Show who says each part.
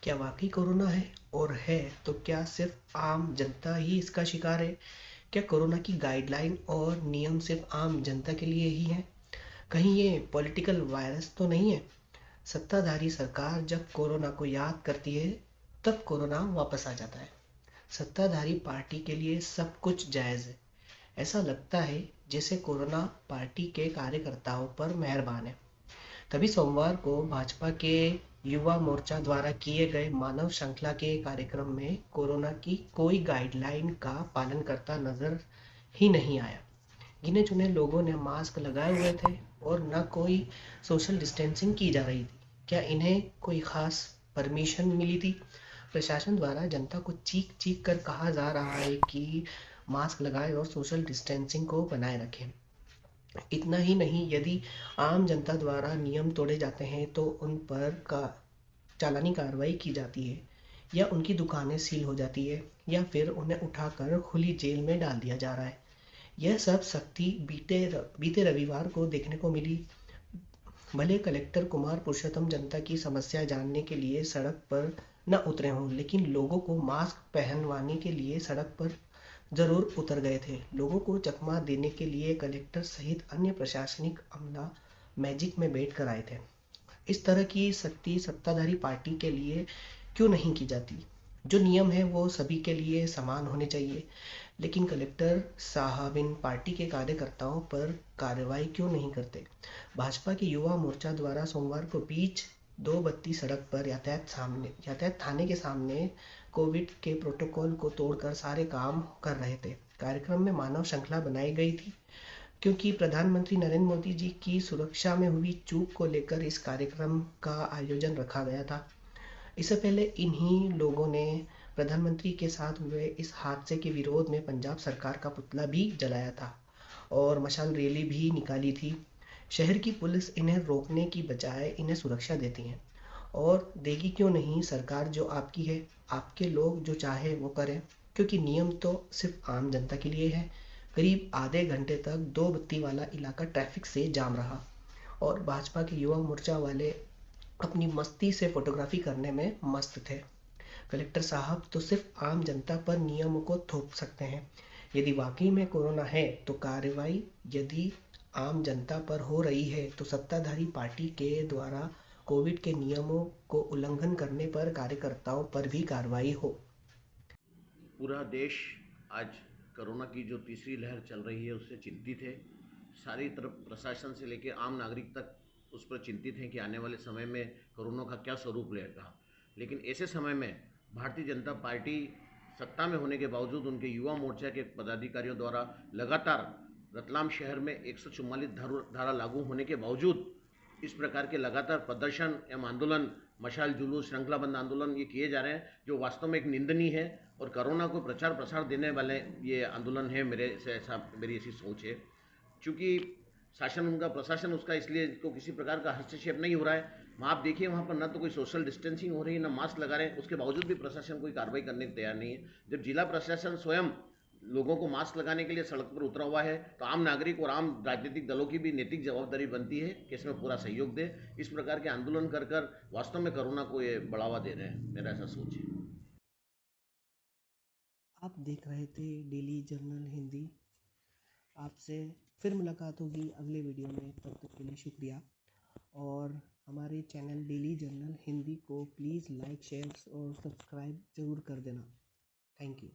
Speaker 1: क्या वाकई कोरोना है? और है तो क्या सिर्फ आम जनता ही इसका शिकार है? क्या कोरोना की गाइडलाइन और नियम सिर्फ आम जनता के लिए ही हैं? कहीं ये पॉलिटिकल वायरस तो नहीं है? सत्ताधारी सरकार जब कोरोना को याद करती है तब कोरोना वापस आ जाता है। सत्ताधारी पार्टी के लिए सब कुछ जायज़ है। ऐसा लगता है जैसे कोरोना पार्टी के कार्यकर्ताओं पर मेहरबान है। तभी सोमवार को भाजपा के युवा मोर्चा द्वारा किए गए मानव श्रृंखला के कार्यक्रम में कोरोना की कोई गाइडलाइन का पालन करता नजर ही नहीं आया। गिने चुने लोगों ने मास्क लगाए हुए थे और न कोई सोशल डिस्टेंसिंग की जा रही थी। क्या इन्हें कोई खास परमिशन मिली थी? प्रशासन द्वारा जनता को चीख चीख कर कहा जा रहा है कि मास्क लगाएं और सोशल डिस्टेंसिंग को बनाए रखें। इतना ही नहीं, यदि आम जनता द्वारा नियम तोड़े जाते हैं तो उन पर का चालानी कार्रवाई की जाती है, या उनकी दुकानें सील हो जाती है, या फिर उन्हें उठाकर खुली जेल में डाल दिया जा रहा है। यह सब सख्ती बीते रविवार को देखने को मिली। भले कलेक्टर कुमार पुरुषोत्तम जनता की समस्या जानने के लिए सड़क पर न उतरे हों, लेकिन लोगों को मास्क पहनवाने के लिए सड़क पर जरूर उतर गए थे। लोगों को चकमा देने के लिए कलेक्टर सहित अन्य प्रशासनिक अमला मैजिक में बैठ कर आए थे। इस तरह की सख्ती सत्ताधारी पार्टी के लिए क्यों नहीं की जाती? जो नियम है वो सभी के लिए समान होने चाहिए, लेकिन कलेक्टर साहब इन पार्टी के कार्यकर्ताओं पर कार्रवाई क्यों नहीं करते? भाजपा के युवा मोर्चा द्वारा सोमवार को बीच दो बत्ती सड़क पर यातायात थाने के सामने कोविड के प्रोटोकॉल को तोड़कर सारे काम कर रहे थे। कार्यक्रम में मानव श्रृंखला बनाई गई थी क्योंकि प्रधानमंत्री नरेंद्र मोदी जी की सुरक्षा में हुई चूक को लेकर इस कार्यक्रम का आयोजन रखा गया था। इससे पहले इन्हीं लोगों ने प्रधानमंत्री के साथ हुए इस हादसे के विरोध में पंजाब सरकार का पुतला भी जलाया था और मशाल रैली भी निकाली थी। शहर की पुलिस इन्हें रोकने की बजाय इन्हें सुरक्षा देती है, और देगी क्यों नहीं? सरकार जो आपकी है, आपके लोग जो चाहे वो करें, क्योंकि नियम तो सिर्फ आम जनता के लिए है। करीब आधे घंटे तक दो बत्ती वाला इलाका ट्रैफिक से जाम रहा और भाजपा के युवा मोर्चा वाले अपनी मस्ती से फोटोग्राफी करने में मस्त थे। कलेक्टर साहब तो सिर्फ आम जनता पर नियमों को थोप सकते हैं। यदि वाकई में कोरोना है तो कार्रवाई, यदि आम जनता पर हो रही है तो सत्ताधारी पार्टी के द्वारा कोविड के नियमों को उल्लंघन करने पर कार्यकर्ताओं पर भी कार्रवाई हो।
Speaker 2: पूरा देश आज कोरोना की जो तीसरी लहर चल रही है उससे चिंतित है। सारी तरफ प्रशासन से लेकर आम नागरिक तक उस पर चिंतित हैं कि आने वाले समय में कोरोना का क्या स्वरूप लेगा। लेकिन ऐसे समय में भारतीय जनता पार्टी सत्ता में होने के बावजूद उनके युवा मोर्चा के पदाधिकारियों द्वारा लगातार रतलाम शहर में 144 धारा लागू होने के बावजूद इस प्रकार के लगातार प्रदर्शन एवं आंदोलन, मशाल जुलूस, श्रृंखलाबंद आंदोलन ये किए जा रहे हैं, जो वास्तव में एक निंदनीय है। और कोरोना को प्रचार प्रसार देने वाले ये आंदोलन है, मेरी ऐसी सोच है। चूँकि शासन उनका, प्रशासन उसका, इसलिए इसको किसी प्रकार का हस्तक्षेप नहीं हो रहा है। वहाँ आप देखिए, वहाँ पर ना तो कोई सोशल डिस्टेंसिंग हो रही है, ना मास्क लगा रहे हैं, उसके बावजूद भी प्रशासन कोई कार्रवाई करने को तैयार नहीं है। जब जिला प्रशासन स्वयं लोगों को मास्क लगाने के लिए सड़क पर उतरा हुआ है, तो आम नागरिक और आम राजनीतिक दलों की भी नैतिक जवाबदारी बनती है कि इसमें पूरा सहयोग दे। इस प्रकार के आंदोलन कर कर वास्तव में कोरोना को ये बढ़ावा दे रहे हैं, मेरा ऐसा सोच है।
Speaker 1: आप देख रहे थे डेली जर्नल हिंदी। आपसे फिर मुलाकात होगी अगले वीडियो में, तब तक के लिए शुक्रिया। और हमारे चैनल डेली जर्नल हिंदी को प्लीज़ लाइक, शेयर और सब्सक्राइब ज़रूर कर देना। Thank you.